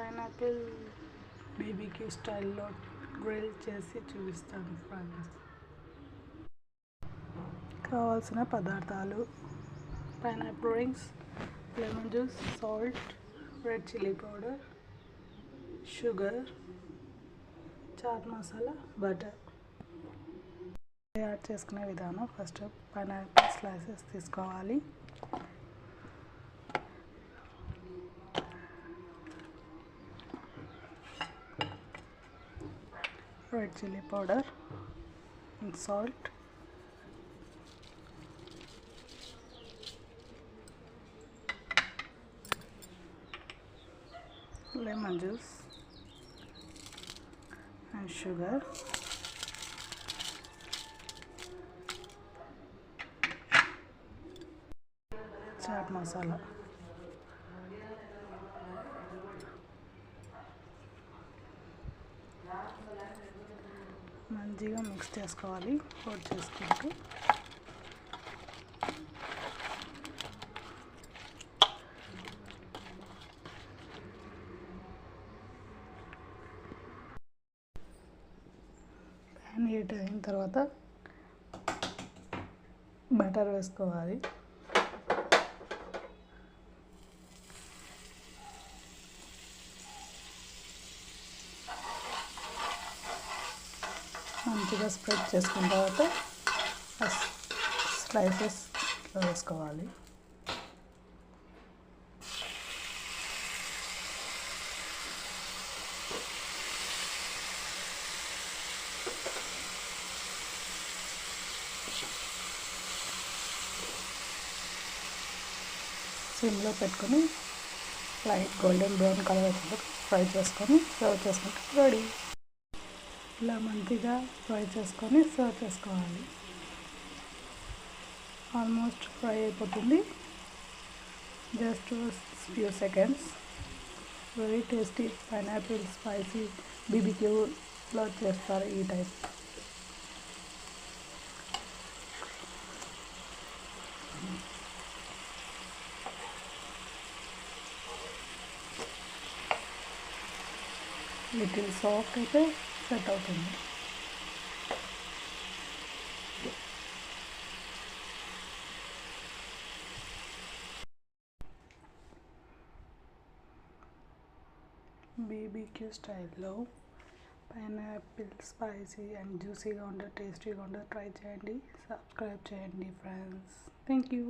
Pineapple BBQ స్టైల్లో grill చేసి చూపిస్తాను ఫ్రెండ్స్. కావాల్సిన పదార్థాలు: pineapple rings, lemon juice, salt, red chilli powder, sugar, chaat masala, butter. Add చేసుకునే విధానం: ఫస్ట్ పైనాపిల్ స్లైసెస్ తీసుకోవాలి. Red chilli powder and salt, lemon juice and sugar, chaat masala. మంచిగా mix చేసుకోవాలి. కోట్ చేసుకుంటూ ప్యాన్ హీట్ అయిన తర్వాత బటర్ వేసుకోవాలి. మంచిగా స్ప్రెడ్ చేసుకున్న తర్వాత స్లైసెస్ వేసుకోవాలి. సిమ్లో పెట్టుకొని లైట్ గోల్డెన్ బ్రౌన్ కలర్ వచ్చేందుకు ఫ్రై చేసుకొని సర్వ్ చేసుకుంటే రెడీ. ఇలా మంచిగా ఫ్రై చేసుకొని సర్వ్ చేసుకోవాలి. ఆల్మోస్ట్ ఫ్రై అయిపోతుంది. Just few seconds. Very tasty pineapple spicy బీబీక్యూలో చేస్తారు ఈ టైప్. లిటిల్ సాఫ్ట్ అయితే సెట్ అవుతుంది. బీబీక్యూ స్టైల్లో పైనాపిల్ స్పైసీ అండ్ జ్యూసీగా ఉండే టేస్టీగా ఉండే ట్రై చేయండి. సబ్స్క్రైబ్ చేయండి ఫ్రెండ్స్. Thank you.